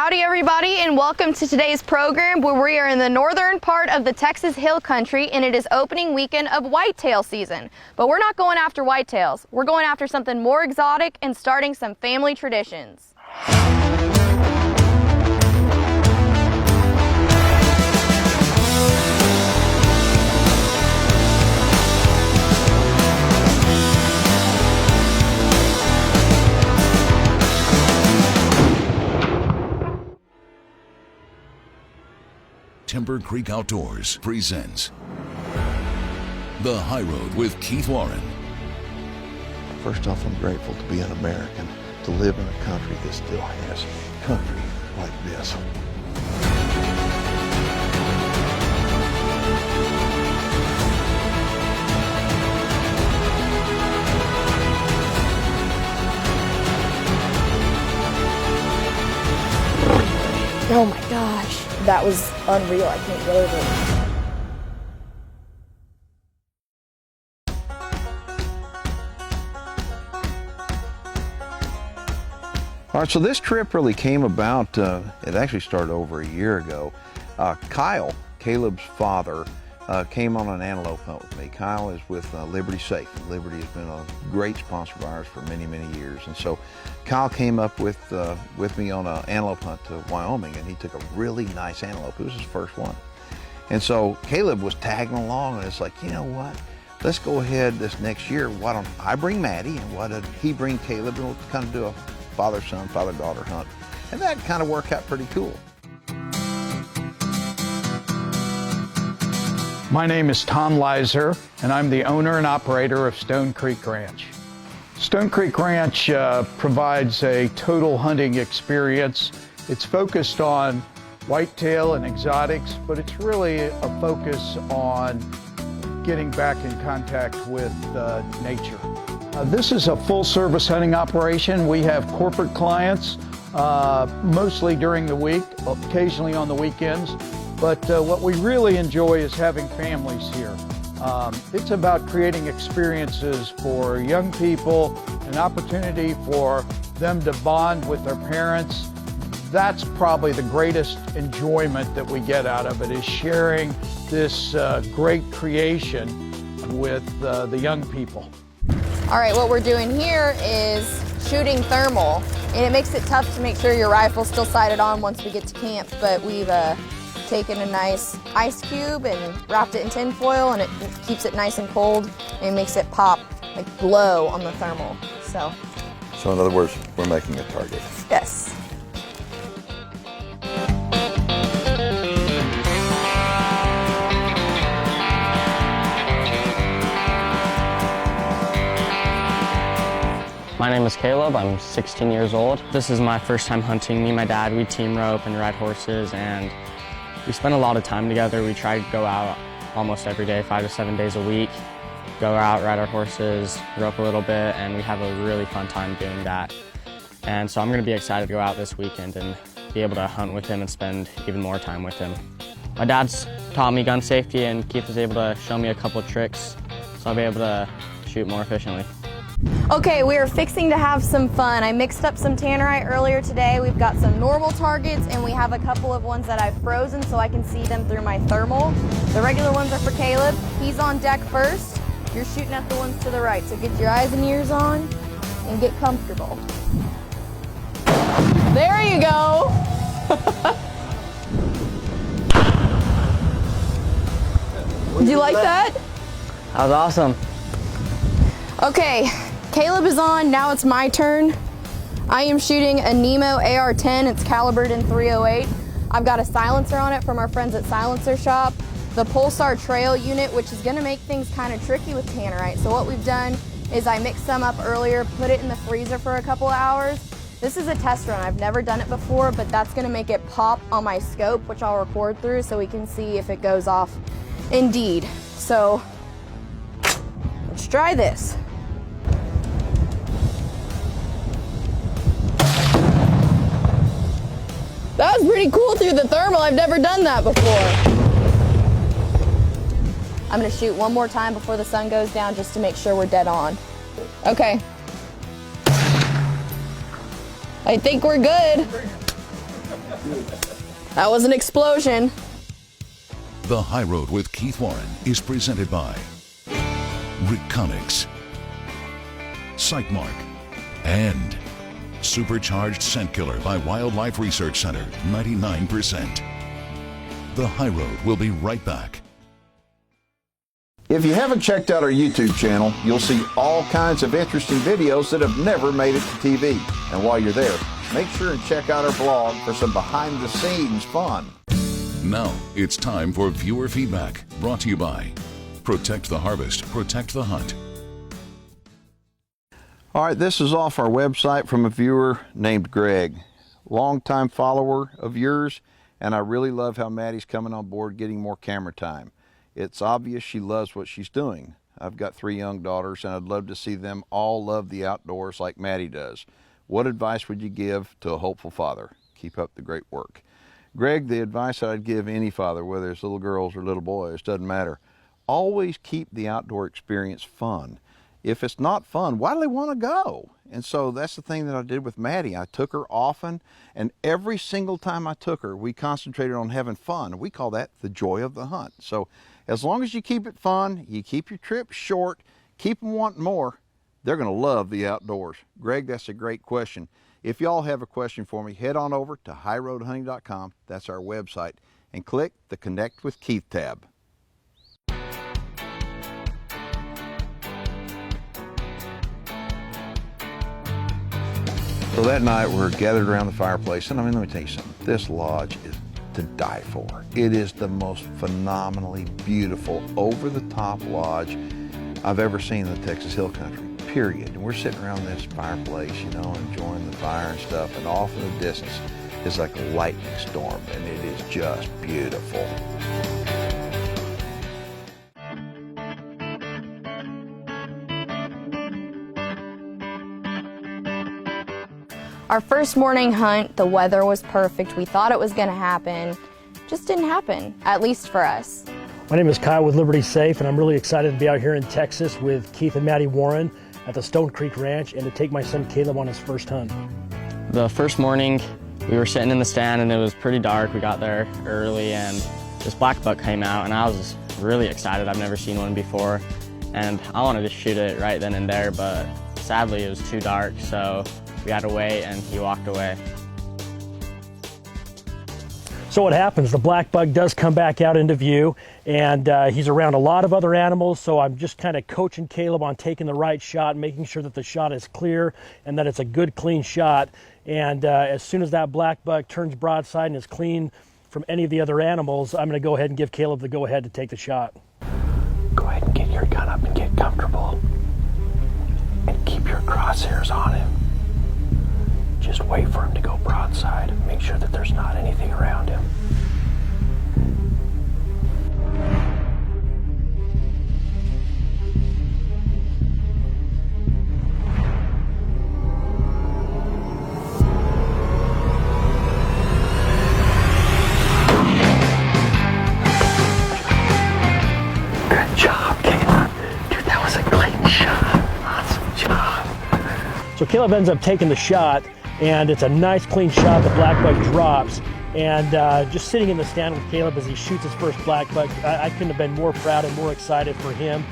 Howdy everybody, and welcome to today's program where we are in the northern part of the Texas Hill Country and it is opening weekend of whitetail season. But we're not going after whitetails. We're going after something more exotic and starting some family traditions. Timber Creek Outdoors presents The High Road with Keith Warren. First off, I'm grateful to be an American, to live in a country that still has country like this. Oh my gosh, that was unreal. I can't get over it. All right, so this trip really came about, it actually started over a year ago. Kyle, Caleb's father, came on an antelope hunt with me. Kyle is with Liberty Safe. Liberty has been a great sponsor of ours for many, many years. And so Kyle came up with me on an antelope hunt to Wyoming, and he took a really nice antelope. It was his first one. And so Caleb was tagging along, and it's like, you know what? Let's go ahead this next year. Why don't I bring Maddie, and why did he bring Caleb, and we'll kind of do a father-son, father-daughter hunt. And that kind of worked out pretty cool. My name is Tom Leiser, and I'm the owner and operator of Stone Creek Ranch. Stone Creek Ranch provides a total hunting experience. It's focused on whitetail and exotics, but it's really a focus on getting back in contact with nature. This is a full-service hunting operation. We have corporate clients, mostly during the week, occasionally on the weekends. But what we really enjoy is having families here. It's about creating experiences for young people, an opportunity for them to bond with their parents. That's probably the greatest enjoyment that we get out of it, is sharing this great creation with the young people. All right, what we're doing here is shooting thermal, and it makes it tough to make sure your rifle's still sighted on once we get to camp, but we've taken a nice ice cube and wrapped it in tin foil, and it keeps it nice and cold and makes it pop, like glow on the thermal. So So in other words, we're making a target. yes. My name is Caleb, I'm 16 years old. This is my first time hunting. Me and my dad, we team rope and ride horses, and we spend a lot of time together. We try to go out almost every day, 5 to 7 days a week. Go out, ride our horses, rope a little bit, and we have a really fun time doing that. And so I'm gonna be excited to go out this weekend and be able to hunt with him and spend even more time with him. My dad's taught me gun safety, and Keith was able to show me a couple tricks, so I'll be able to shoot more efficiently. Okay, we are fixing to have some fun. I mixed up some tannerite earlier today. We've got some normal targets, and we have a couple of ones that I've frozen so I can see them through my thermal. The regular ones are for Caleb. He's on deck first. You're shooting at the ones to the right, so get your eyes and ears on and get comfortable. There you go. Did you like that? That was awesome. Okay, Caleb is on, now it's my turn. I am shooting a Nemo AR-10, it's calibered in .308. I've got a silencer on it from our friends at Silencer Shop. The Pulsar Trail unit, which is gonna make things kind of tricky with tannerite. So what we've done is I mixed some up earlier, put it in the freezer for a couple of hours. This is a test run, I've never done it before, but that's gonna make it pop on my scope, which I'll record through so we can see if it goes off indeed. So let's try this. That was pretty cool through the thermal. I've never done that before. I'm gonna shoot one more time before the sun goes down just to make sure we're dead on. Okay. I think we're good. That was an explosion. The High Road with Keith Warren is presented by Reconics, Sightmark, and Supercharged Scent Killer by Wildlife Research Center, 99%. The High Road will be right back. If you haven't checked out our YouTube channel, you'll see all kinds of interesting videos that have never made it to TV. And while you're there, make sure and check out our blog for some behind-the-scenes fun. Now it's time for viewer feedback, brought to you by Protect the Harvest, Protect the Hunt. All right, this is off our website from a viewer named Greg. Longtime follower of yours, and I really love how Maddie's coming on board getting more camera time. It's obvious she loves what she's doing. I've got 3 young daughters, and I'd love to see them all love the outdoors like Maddie does. What advice would you give to a hopeful father? Keep up the great work. Greg, the advice that I'd give any father, whether it's little girls or little boys, doesn't matter. Always keep the outdoor experience fun. If it's not fun, why do they want to go? And so that's the thing that I did with Maddie. I took her often, and every single time I took her, we concentrated on having fun. We call that the joy of the hunt. So as long as you keep it fun, you keep your trips short, keep them wanting more, they're going to love the outdoors. Greg, that's a great question. If y'all have a question for me, head on over to highroadhunting.com, that's our website, and click the Connect with Keith tab. So that night we're gathered around the fireplace, and let me tell you something, this lodge is to die for. It is the most phenomenally beautiful, over-the-top lodge I've ever seen in the Texas Hill Country, period. And we're sitting around this fireplace, you know, enjoying the fire and stuff, and off in the distance is like a lightning storm, and it is just beautiful. Our first morning hunt, the weather was perfect. We thought it was gonna happen. Just didn't happen, at least for us. My name is Kyle with Liberty Safe, and I'm really excited to be out here in Texas with Keith and Maddie Warren at the Stone Creek Ranch and to take my son Caleb on his first hunt. The first morning, we were sitting in the stand and it was pretty dark. We got there early and this black buck came out and I was just really excited. I've never seen one before and I wanted to shoot it right then and there, but sadly it was too dark, so we had to wait and he walked away. So what happens, the black buck does come back out into view, and he's around a lot of other animals, so I'm just kind of coaching Caleb on taking the right shot, making sure that the shot is clear and that it's a good, clean shot. And as soon as that black buck turns broadside and is clean from any of the other animals, I'm going to go ahead and give Caleb the go-ahead to take the shot. Go ahead and get your gun up and get comfortable. And keep your crosshairs on him. Just wait for him to go broadside. Make sure that there's not anything around him. Good job, Caleb. Dude, that was a clean shot. Awesome job. So Caleb ends up taking the shot, and it's a nice clean shot. The black buck drops, and just sitting in the stand with Caleb as he shoots his first black buck, I couldn't have been more proud and more excited for him.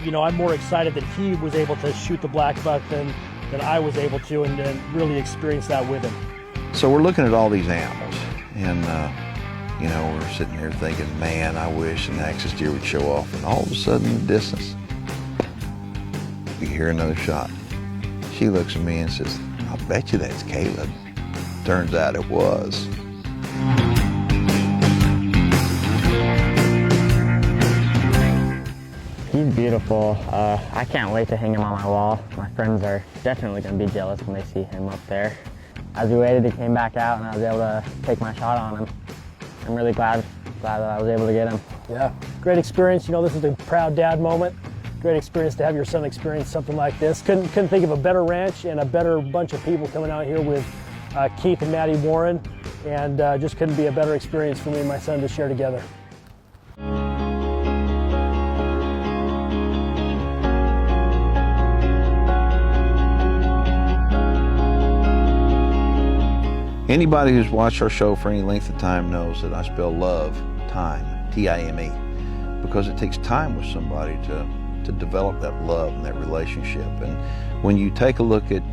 You know, I'm more excited that he was able to shoot the black buck than I was able to, and really experience that with him. So we're looking at all these animals, and you know, we're sitting here thinking, man, I wish an axis deer would show off, and all of a sudden in the distance, we hear another shot. She looks at me and says, I bet you that's Caleb. Turns out it was. He's beautiful. I can't wait to hang him on my wall. My friends are definitely going to be jealous when they see him up there. As we waited, he came back out and I was able to take my shot on him. I'm really glad that I was able to get him. Yeah, great experience. You know, this is a proud dad moment. Great experience to have your son experience something like this. Couldn't think of a better ranch and a better bunch of people coming out here with Keith and Maddie Warren, and just couldn't be a better experience for me and my son to share together. Anybody who's watched our show for any length of time knows that I spell love, time, T-I-M-E, because it takes time with somebody to develop that love and that relationship. And when you take a look at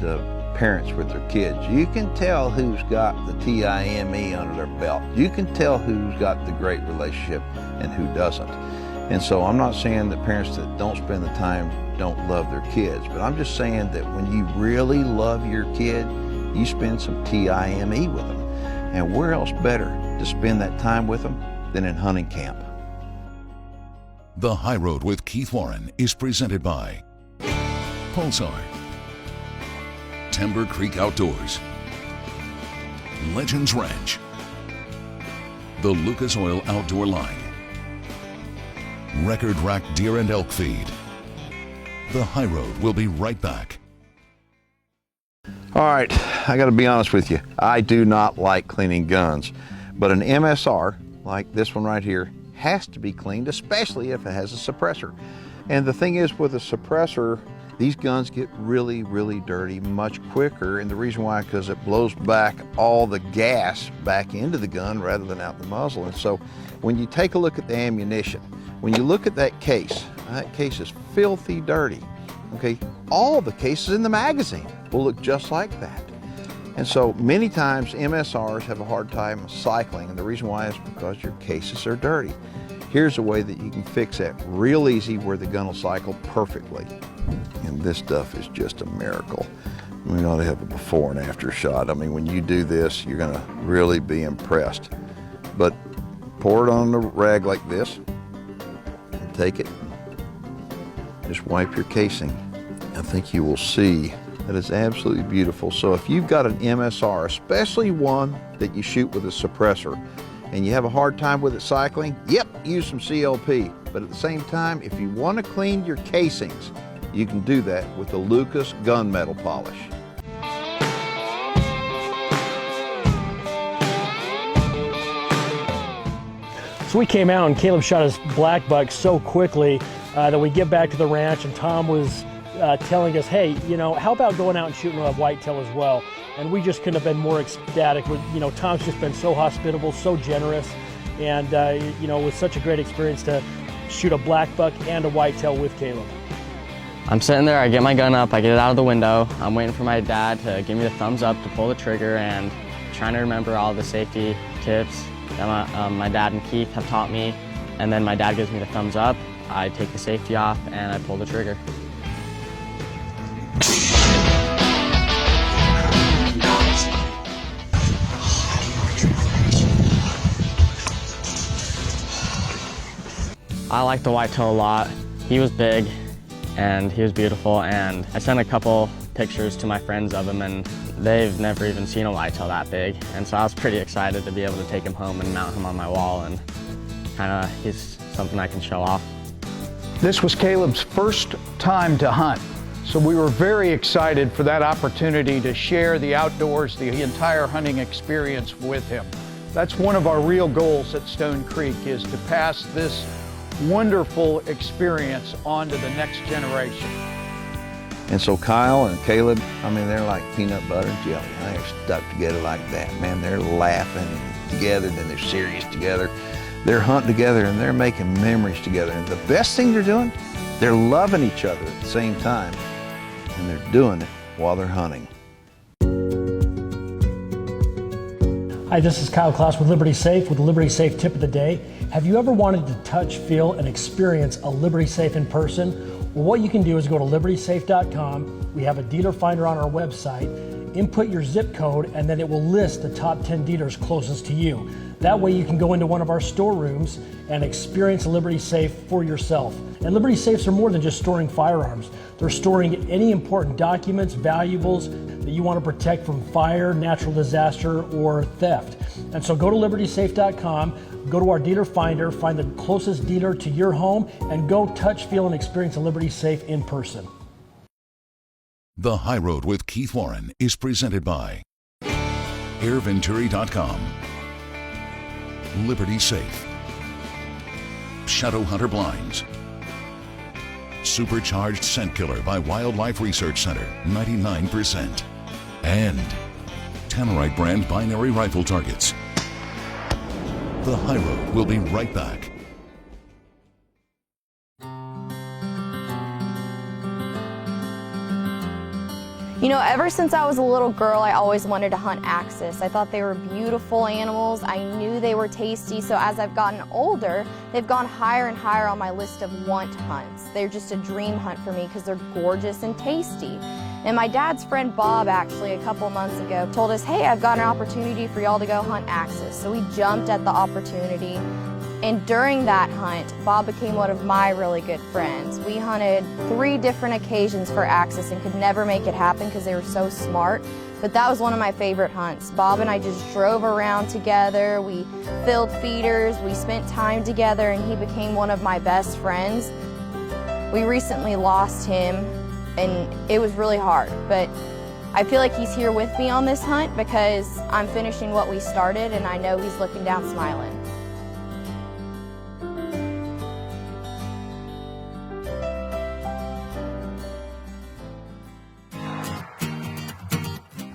parents with their kids, you can tell who's got the T-I-M-E under their belt. You can tell who's got the great relationship and who doesn't. And so I'm not saying that parents that don't spend the time don't love their kids, but I'm just saying that when you really love your kid, you spend some T-I-M-E with them. And where else better to spend that time with them than in hunting camp? The High Road with Keith Warren is presented by Pulsar, Timber Creek Outdoors, Legends Ranch, the Lucas Oil Outdoor Line, Record Rack Deer and Elk Feed. The High Road will be right back. All right, I gotta be honest with you. I do not like cleaning guns, but an MSR, like this one right here, has to be cleaned, especially if it has a suppressor. And the thing is, with a suppressor, these guns get really, really dirty much quicker. And the reason why, because it blows back all the gas back into the gun rather than out the muzzle. And so when you take a look at the ammunition, when you look at that case is filthy dirty. Okay, all the cases in the magazine will look just like that. And so many times MSRs have a hard time cycling, and the reason why is because your cases are dirty. Here's a way that you can fix that real easy where the gun will cycle perfectly. And this stuff is just a miracle. We ought to have a before and after shot. I mean, when you do this, you're gonna really be impressed. But pour it on a rag like this, and take it, just wipe your casing. I think you will see that it's absolutely beautiful. So if you've got an MSR, especially one that you shoot with a suppressor, and you have a hard time with it cycling, yep, use some CLP. But at the same time, if you want to clean your casings, you can do that with the Lucas gunmetal polish. So we came out and Caleb shot his black buck so quickly that we get back to the ranch and Tom was telling us, hey, you know, how about going out and shooting a whitetail as well? And we just couldn't have been more ecstatic. You know, Tom's just been so hospitable, so generous, and you know, it was such a great experience to shoot a black buck and a whitetail with Caleb. I'm sitting there, I get my gun up, I get it out of the window. I'm waiting for my dad to give me the thumbs up to pull the trigger and trying to remember all the safety tips that my dad and Keith have taught me. And then my dad gives me the thumbs up, I take the safety off and I pull the trigger. I like the whitetail a lot. He was big and he was beautiful, and I sent a couple pictures to my friends of him and they've never even seen a whitetail that big. And so I was pretty excited to be able to take him home and mount him on my wall, and kinda he's something I can show off. This was Caleb's first time to hunt, so we were very excited for that opportunity to share the outdoors, the entire hunting experience with him. That's one of our real goals at Stone Creek, is to pass this wonderful experience on to the next generation. And so Kyle and Caleb, I mean, they're like peanut butter and jelly. They're stuck together like that. Man, they're laughing together, then they're serious together. They're hunting together and they're making memories together. And the best thing they're doing, they're loving each other at the same time. And they're doing it while they're hunting. Hi, this is Kyle Klaus with Liberty Safe with the Liberty Safe tip of the day. Have you ever wanted to touch, feel, and experience a Liberty Safe in person? Well, what you can do is go to libertysafe.com. We have a dealer finder on our website. Input your zip code and then it will list the top 10 dealers closest to you. That way you can go into one of our storerooms and experience a Liberty Safe for yourself. And Liberty Safes are more than just storing firearms. They're storing any important documents, valuables that you want to protect from fire, natural disaster, or theft. And so go to libertysafe.com, go to our dealer finder, find the closest dealer to your home, and go touch, feel, and experience a Liberty Safe in person. The High Road with Keith Warren is presented by AirVenturi.com, Liberty Safe, Shadow Hunter Blinds, Supercharged Scent Killer by Wildlife Research Center, 99%, and Tannerite brand binary rifle targets. The High Road will be right back. You know, ever since I was a little girl, I always wanted to hunt axis. I thought they were beautiful animals. I knew they were tasty, so as I've gotten older, they've gone higher and higher on my list of want hunts. They're just a dream hunt for me because they're gorgeous and tasty. And my dad's friend Bob, actually, a couple months ago, told us, hey, I've got an opportunity for y'all to go hunt axis. So we jumped at the opportunity. And during that hunt, Bob became one of my really good friends. We hunted 3 different occasions for axis and could never make it happen because they were so smart. But that was one of my favorite hunts. Bob and I just drove around together, we filled feeders, we spent time together, and he became one of my best friends. We recently lost him, and it was really hard. But I feel like he's here with me on this hunt because I'm finishing what we started, and I know he's looking down smiling.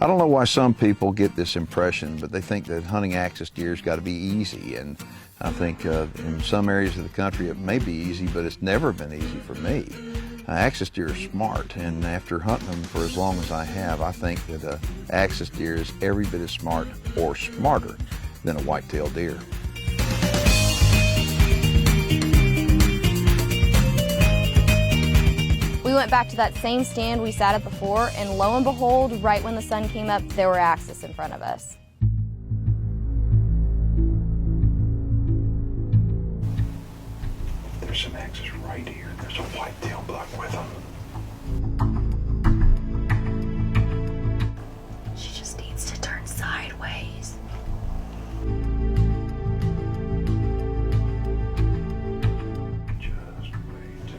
I don't know why some people get this impression, but they think that hunting axis deer's got to be easy. And I think in some areas of the country it may be easy, but it's never been easy for me. Axis deer are smart, and after hunting them for as long as I have, I think that axis deer is every bit as smart or smarter than a white-tailed deer. We went back to that same stand we sat at before, and lo and behold, right when the sun came up, there were axis in front of us. There's some axis right here. There's a white-tailed buck with them. She just needs to turn sideways. Just wait.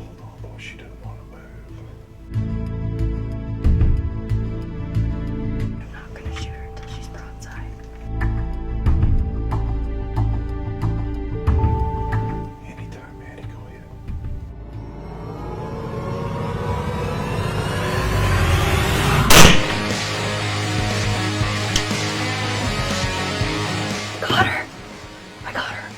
Hold on, boy. She doesn't want to move. I'm not going to shoot her until she's broadside. Anytime, Maddie, go ahead. Got her. I got her.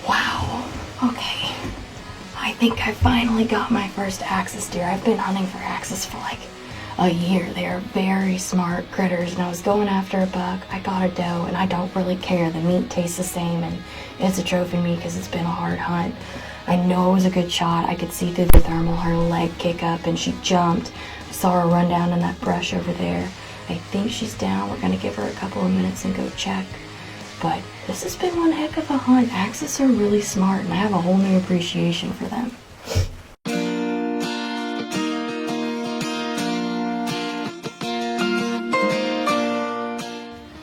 Wow. Okay. I think I finally got my first axis deer. I've been hunting for axis for like a year. They are very smart critters, and I was going after a buck. I got a doe, and I don't really care. The meat tastes the same, and it's a trophy meat because it's been a hard hunt. I know it was a good shot. I could see through the thermal, her leg kick up, and she jumped. I saw her run down in that brush over there. I think she's down. We're gonna give her a couple of minutes and go check. But this has been one heck of a hunt. Axis are really smart, and I have a whole new appreciation for them.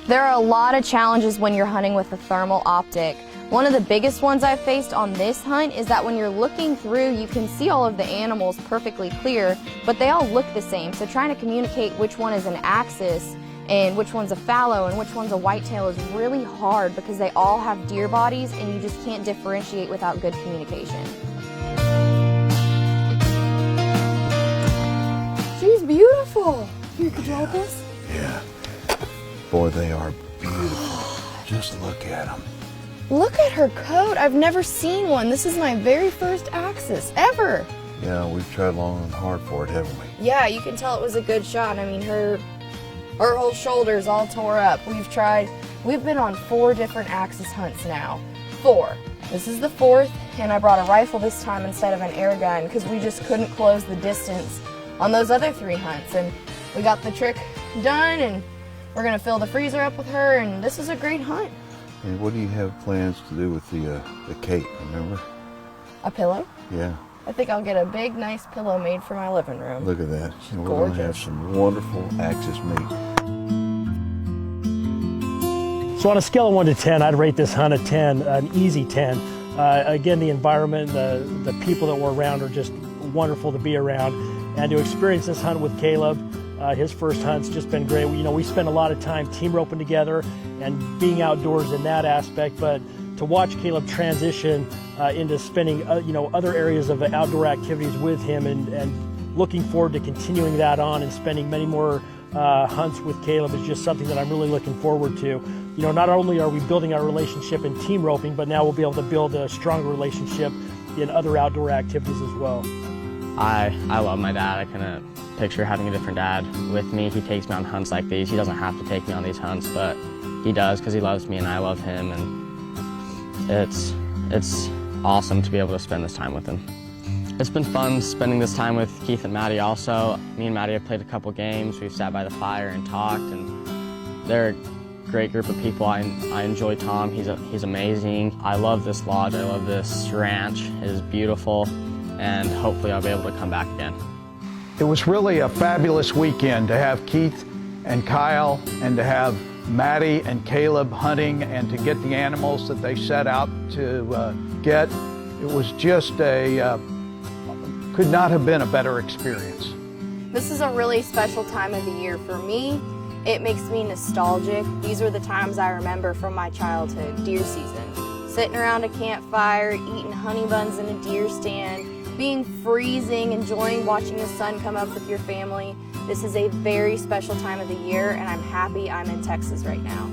There are a lot of challenges when you're hunting with a thermal optic. One of the biggest ones I've faced on this hunt is that when you're looking through, you can see all of the animals perfectly clear, but they all look the same. So trying to communicate which one is an axis and which one's a fallow and which one's a whitetail is really hard because they all have deer bodies and you just can't differentiate without good communication. She's beautiful. Here, could you help us? Yeah. Boy, they are beautiful. Just look at them. Look at her coat. I've never seen one. This is my very first axis ever. Yeah, we've tried long and hard for it, haven't we? Yeah, you can tell it was a good shot. I mean, her whole shoulder's all tore up. We've been on 4 different axis hunts now. 4. This is the 4th, and I brought a rifle this time instead of an air gun because we just couldn't close the distance on those other 3 hunts. And we got the trick done, and we're gonna fill the freezer up with her, and this is a great hunt. And what do you have plans to do with the cape, remember? A pillow? Yeah, I think I'll get a big, nice pillow made for my living room. look at that. And we're going to have gorgeous. some wonderful axis meat. So on a scale of 1 to 10, I'd rate this hunt a 10, an easy 10. Again, the environment, the people that were around are just wonderful to be around. And to experience this hunt with Caleb, his first hunt's just been great. You know, we spend a lot of time team roping together and being outdoors in that aspect, but to watch Caleb transition into spending other areas of outdoor activities with him, and looking forward to continuing that on and spending many more hunts with Caleb is just something that I'm really looking forward to. Not only are we building our relationship in team roping, but now we'll be able to build a stronger relationship in other outdoor activities as well. I love my dad. I couldn't picture having a different dad with me. He takes me on hunts like these. He doesn't have to take me on these hunts, but he does because he loves me and I love him, and it's awesome to be able to spend this time with him. It's been fun spending this time with Keith and Maddie also. Me and Maddie have played a couple games. We've sat by the fire and talked, and they're a great group of people. I enjoy Tom. He's amazing. I love this lodge. I love this ranch. It is beautiful, and hopefully I'll be able to come back again. It was really a fabulous weekend to have Keith and Kyle and to have Maddie and Caleb hunting and to get the animals that they set out to get. It was just could not have been a better experience. This is a really special time of the year for me. It makes me nostalgic. These are the times I remember from my childhood, deer season. Sitting around a campfire, eating honey buns in a deer stand, being freezing, enjoying watching the sun come up with your family. This is a very special time of the year, and I'm happy I'm in Texas right now.